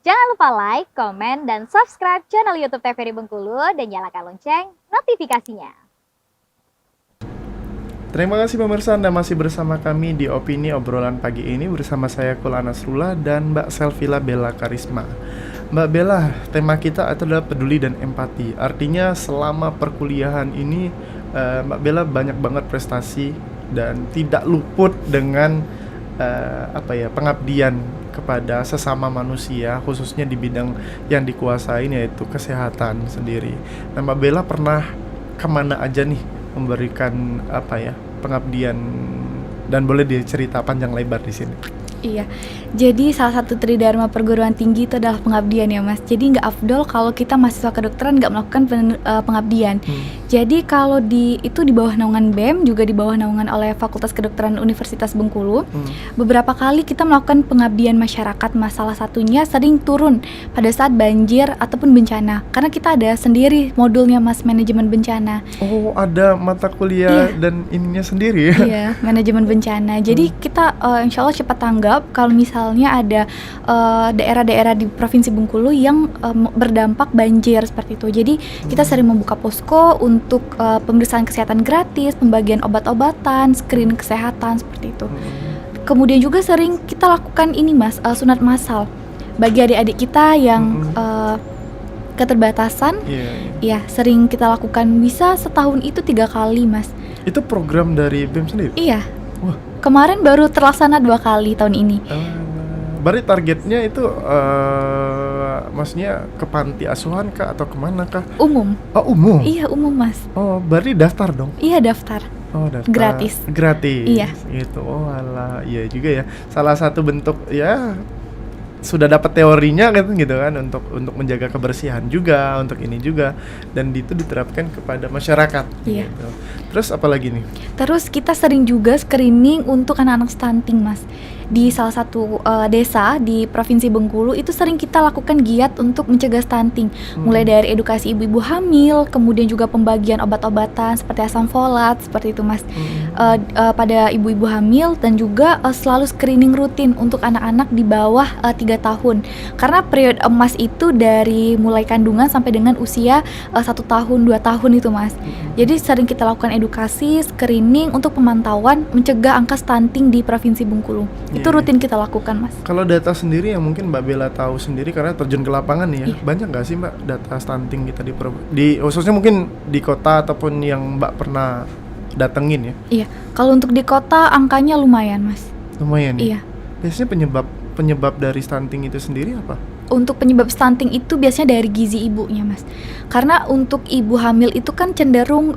Jangan lupa like, komen, dan subscribe channel YouTube TVRI Bengkulu dan nyalakan lonceng notifikasinya. Terima kasih pemirsa, Anda masih bersama kami di Opini Obrolan Pagi ini bersama saya Kula Nasrullah dan Mbak Selvila Bella Karisma. Mbak Bella, tema kita adalah peduli dan empati. Artinya selama perkuliahan ini Mbak Bella banyak banget prestasi dan tidak luput dengan pengabdian kepada sesama manusia, khususnya di bidang yang dikuasain yaitu kesehatan sendiri. Nah, Mbak Bella pernah kemana aja nih memberikan pengabdian, dan boleh dicerita panjang lebar di sini. Iya, jadi salah satu tridharma perguruan tinggi itu adalah pengabdian ya Mas. Jadi nggak afdol kalau kita mahasiswa kedokteran nggak melakukan pengabdian. Jadi kalau itu di bawah naungan BEM, juga di bawah naungan oleh Fakultas Kedokteran Universitas Bengkulu. Beberapa kali kita melakukan pengabdian masyarakat, Mas. Salah satunya sering turun pada saat banjir ataupun bencana. Karena kita ada sendiri modulnya Mas, manajemen bencana. Oh, ada mata kuliah dan ininya sendiri ya? Iya, manajemen bencana. Jadi kita insya Allah cepat tanggap kalau misalnya ada daerah-daerah di Provinsi Bengkulu yang berdampak banjir seperti itu. Jadi kita sering membuka posko untuk pemeriksaan kesehatan gratis, pembagian obat-obatan, screening kesehatan seperti itu. Kemudian juga sering kita lakukan ini Mas, sunat massal bagi adik-adik kita yang keterbatasan. Ya, sering kita lakukan, bisa setahun itu 3 kali Mas. Itu program dari BEM sendiri? Iya. Wah. Kemarin baru terlaksana 2 kali tahun ini. Berarti targetnya itu maksudnya ke panti asuhan kah atau kemana kah? Umum. Oh, umum? Iya, umum Mas. Oh, berarti daftar dong? Iya, daftar. Oh, daftar. Gratis. Iya. Gitu. Oh alah, iya juga ya. Salah satu bentuk ya sudah dapat teorinya gitu kan untuk menjaga kebersihan juga, untuk ini juga, dan itu diterapkan kepada masyarakat. Iya. Gitu. Terus apa lagi nih? Terus kita sering juga screening untuk anak-anak stunting Mas. Di salah satu desa di Provinsi Bengkulu itu sering kita lakukan giat untuk mencegah stunting. Mulai dari edukasi ibu-ibu hamil, kemudian juga pembagian obat-obatan seperti asam folat, seperti itu Mas. Pada ibu-ibu hamil, dan juga selalu screening rutin untuk anak-anak di bawah 3 tahun. Karena periode emas itu dari mulai kandungan sampai dengan usia 1 tahun, 2 tahun itu Mas. Jadi sering kita lakukan edukasi, screening untuk pemantauan mencegah angka stunting di Provinsi Bengkulu. Itu rutin kita lakukan Mas. Kalau data sendiri yang mungkin Mbak Bella tahu sendiri karena terjun ke lapangan nih ya, banyak nggak sih Mbak data stunting kita di khususnya mungkin di kota ataupun yang Mbak pernah datengin ya? Iya, kalau untuk di kota angkanya lumayan Mas. Lumayan ya? Iya. Biasanya penyebab dari stunting itu sendiri apa? Untuk penyebab stunting itu biasanya dari gizi ibunya Mas. Karena untuk ibu hamil itu kan cenderung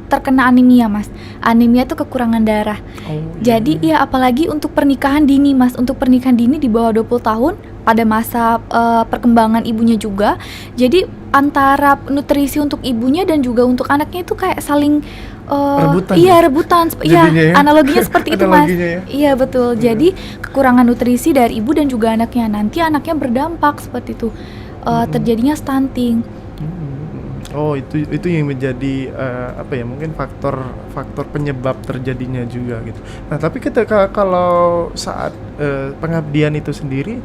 terkena anemia Mas. Anemia itu kekurangan darah. Jadi ya apalagi untuk pernikahan dini Mas. Untuk pernikahan dini di bawah 20 tahun pada masa perkembangan ibunya juga. Jadi antara nutrisi untuk ibunya dan juga untuk anaknya itu kayak saling rebutan. Iya, rebutan. Iya, ya? analoginya seperti itu Mas. Ya? Iya, betul. Jadi kekurangan nutrisi dari ibu dan juga anaknya. Nanti anaknya berdampak seperti itu. Terjadinya stunting. Oh, itu yang menjadi mungkin faktor penyebab terjadinya juga gitu. Nah, tapi ketika kalau saat pengabdian itu sendiri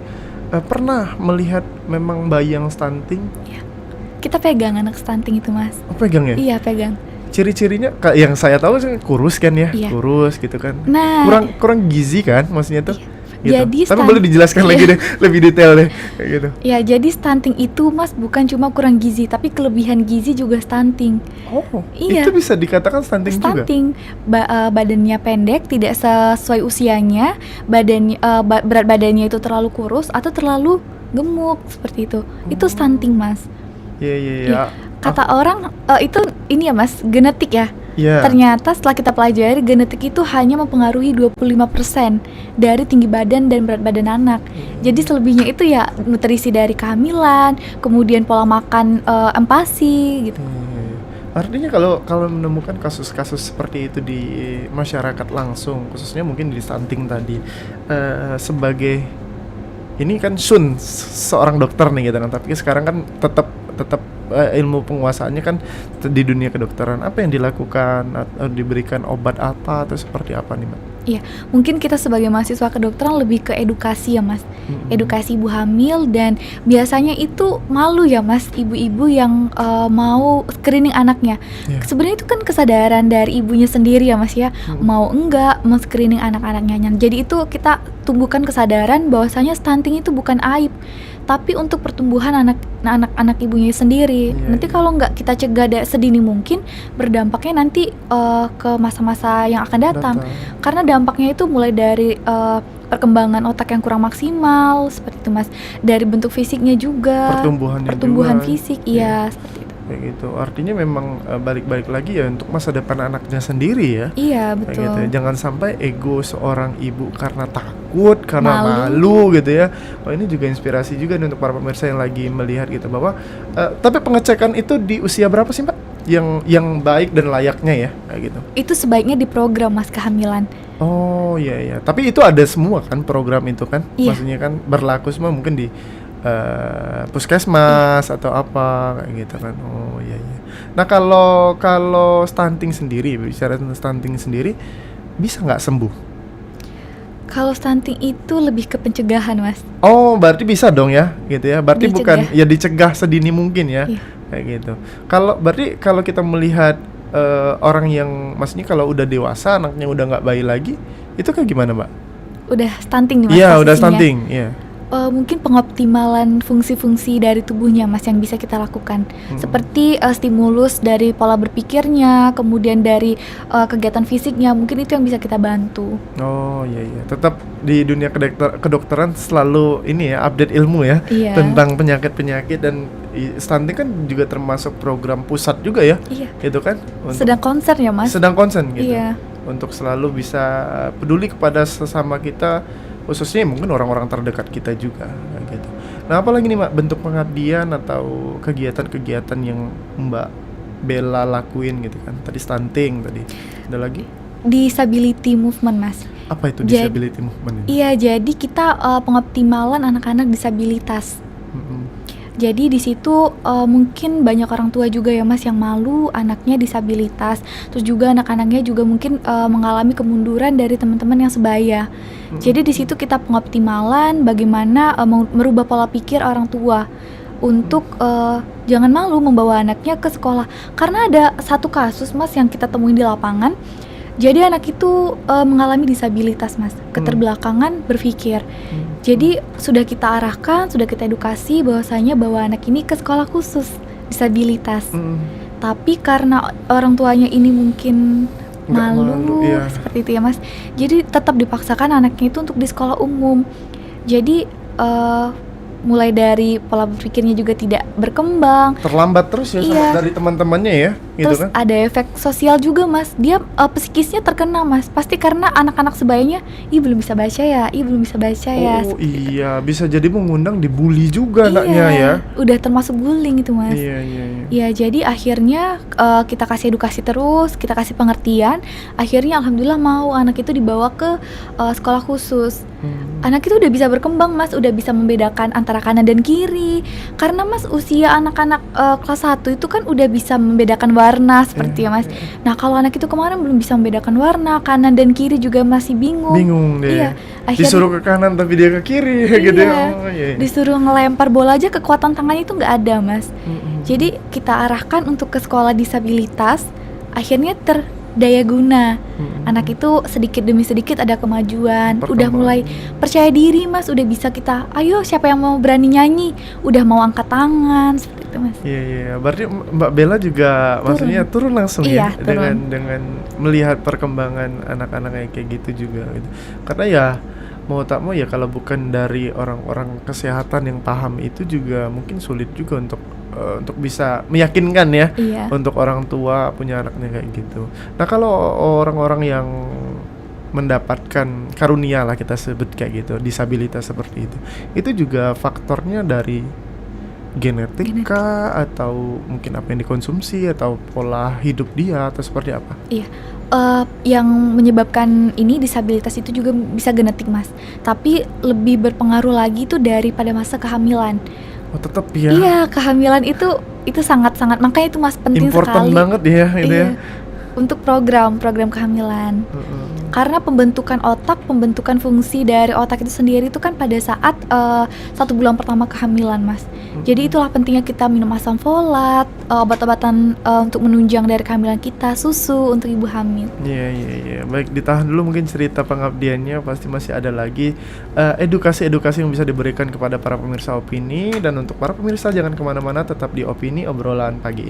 pernah melihat memang bayi yang stunting? Iya. Kita pegang anak stunting itu Mas. Oh, pegang ya? Iya, pegang. Ciri-cirinya yang saya tahu sih kurus kan ya? Iya. Kurus gitu kan. Nah, kurang gizi kan maksudnya tuh. Iya. Gitu. Jadi tapi boleh dijelaskan lagi deh, lebih detail deh kayak gitu. Ya, jadi stunting itu Mas bukan cuma kurang gizi, tapi kelebihan gizi juga stunting. Oh, iya. Itu bisa dikatakan stunting juga? Stunting, badannya pendek, tidak sesuai usianya, berat badannya itu terlalu kurus atau terlalu gemuk seperti itu. Itu stunting Mas. Iya. Kata orang itu ini ya Mas, genetik ya. Ternyata setelah kita pelajari, genetik itu hanya mempengaruhi 25% dari tinggi badan dan berat badan anak. Jadi selebihnya itu ya nutrisi dari kehamilan, kemudian pola makan, empasi gitu. Artinya kalau menemukan kasus-kasus seperti itu di masyarakat langsung, khususnya mungkin di stunting tadi, sebagai ini kan seorang dokter nih gitu kan, tapi sekarang kan tetap ilmu penguasaannya kan di dunia kedokteran. Apa yang dilakukan atau diberikan obat apa atau seperti apa nih Mbak? Mungkin kita sebagai mahasiswa kedokteran lebih ke edukasi ya Mas. Edukasi ibu hamil, dan biasanya itu malu ya Mas, ibu-ibu yang mau screening anaknya. Iya. Sebenarnya itu kan kesadaran dari ibunya sendiri ya Mas ya, mau enggak men-screening anak-anaknya. Jadi itu kita tumbuhkan kesadaran bahwasanya stunting itu bukan aib, tapi untuk pertumbuhan anak ibunya sendiri. Iya, Nanti iya. kalau nggak kita cegah sedini mungkin, berdampaknya nanti ke masa-masa yang akan datang. Karena dampaknya itu mulai dari perkembangan otak yang kurang maksimal, seperti itu Mas. Dari bentuk fisiknya juga, Pertumbuhannya pertumbuhan juga. fisik, iya seperti itu. Kayak gitu. Artinya memang balik-balik lagi ya untuk masa depan anaknya sendiri ya. Iya Kayak betul. gitu ya. Jangan sampai ego seorang ibu karena takut, karena Malu. malu gitu ya. Oh, ini juga inspirasi juga nih untuk para pemirsa yang lagi melihat gitu bahwa tapi pengecekan itu di usia berapa sih Mbak? Yang baik dan layaknya ya, kayak gitu. Itu sebaiknya diprogram Mas kehamilan. Oh iya iya. Tapi itu ada semua kan program itu kan? Iya. Maksudnya kan berlaku semua mungkin di puskesmas atau apa kayak gitu kan. Oh iya iya. Nah kalau stunting sendiri, bicara tentang stunting sendiri, bisa nggak sembuh? Kalau stunting itu lebih ke pencegahan Mas. Oh berarti bisa dong ya, gitu ya. Berarti Dicegah. bukan ya dicegah sedini mungkin ya, Iya. kayak gitu. Kalau kita melihat orang yang, maksudnya kalau udah dewasa anaknya udah nggak bayi lagi, itu kayak gimana Mbak? Udah stunting nih Mas. Iya udah posisinya. stunting, iya. Mungkin pengoptimalan fungsi-fungsi dari tubuhnya Mas yang bisa kita lakukan, seperti stimulus dari pola berpikirnya, kemudian dari kegiatan fisiknya, mungkin itu yang bisa kita bantu. Oh iya iya, tetap di dunia kedokteran selalu ini ya, update ilmu ya, Iya. tentang penyakit-penyakit, dan stunting kan juga termasuk program pusat juga ya, Iya. gitu kan? Sedang konser ya Mas. Sedang concern gitu. Iya. Untuk selalu bisa peduli kepada sesama kita, khususnya mungkin orang-orang terdekat kita juga kayak gitu. Nah, apalagi nih Mbak bentuk pengabdian atau kegiatan-kegiatan yang Mbak Bella lakuin gitu kan? Tadi stunting tadi. Ada lagi? Disability movement Mas. Apa itu Jadi- disability movement ini? Iya, jadi kita pengoptimalan anak-anak disabilitas. Mm-mm. Jadi di situ mungkin banyak orang tua juga ya Mas yang malu anaknya disabilitas. Terus juga anak-anaknya juga mungkin mengalami kemunduran dari teman-teman yang sebaya. Jadi di situ kita pengoptimalan bagaimana merubah pola pikir orang tua untuk jangan malu membawa anaknya ke sekolah. Karena ada satu kasus Mas yang kita temuin di lapangan. Jadi anak itu mengalami disabilitas Mas, keterbelakangan berpikir. Jadi sudah kita arahkan, sudah kita edukasi bahwasanya bawa anak ini ke sekolah khusus disabilitas. Tapi karena orang tuanya ini mungkin Nggak malu, iya. seperti itu ya Mas. Jadi tetap dipaksakan anaknya itu untuk di sekolah umum. Jadi mulai dari pola berpikirnya juga tidak berkembang. Terlambat terus ya Iya. dari teman-temannya ya, gitu Terus kan? ada efek sosial juga Mas. Dia psikisnya terkena Mas. Pasti karena anak-anak sebayanya, ih belum bisa baca ya, ih belum bisa baca ya. Oh iya, bisa jadi mengundang dibully juga Iya, anaknya ya. udah termasuk bullying itu Mas. Iya iya iya. Ya jadi akhirnya kita kasih edukasi terus, kita kasih pengertian. Akhirnya alhamdulillah mau anak itu dibawa ke sekolah khusus. Anak itu udah bisa berkembang Mas, udah bisa membedakan antara kanan dan kiri. Karena Mas usia anak-anak kelas 1 itu kan udah bisa membedakan warna seperti ya Mas. Nah kalau anak itu kemarin belum bisa membedakan warna, kanan dan kiri juga masih bingung. Bingung deh. Iya, akhirnya Disuruh ke kanan tapi dia ke kiri gitu ya. Oh, iya. disuruh ngelempar bola aja kekuatan tangannya itu nggak ada Mas. Jadi kita arahkan untuk ke sekolah disabilitas, akhirnya terdaya guna. Anak itu sedikit demi sedikit ada kemajuan, udah mulai percaya diri Mas, udah bisa kita, ayo siapa yang mau berani nyanyi, udah mau angkat tangan, seperti itu Mas. Iya iya, berarti Mbak Bella juga maksudnya turun langsung Iya, ya turun. dengan melihat perkembangan anak-anak kayak gitu juga gitu. Karena ya mau tak mau ya kalau bukan dari orang-orang kesehatan yang paham itu juga mungkin sulit juga untuk bisa meyakinkan ya Iya. untuk orang tua punya anaknya kayak gitu. Nah kalau orang-orang yang mendapatkan karunia lah kita sebut kayak gitu, disabilitas seperti itu juga faktornya dari genetika atau mungkin apa yang dikonsumsi atau pola hidup dia atau seperti apa? Yang menyebabkan ini disabilitas itu juga bisa genetik Mas, tapi lebih berpengaruh lagi itu daripada masa kehamilan. Oh tetap ya. Iya, kehamilan itu sangat-sangat, makanya itu Mas penting Important sekali. banget ya itu Iya. ya. untuk program kehamilan. Karena pembentukan otak, pembentukan fungsi dari otak itu sendiri itu kan pada saat 1 bulan pertama kehamilan, Mas. Jadi itulah pentingnya kita minum asam folat, obat-obatan untuk menunjang dari kehamilan kita, susu untuk ibu hamil. Iya. Baik, ditahan dulu mungkin cerita pengabdiannya, pasti masih ada lagi edukasi-edukasi yang bisa diberikan kepada para pemirsa opini. Dan untuk para pemirsa jangan kemana-mana, tetap di opini obrolan pagi ini.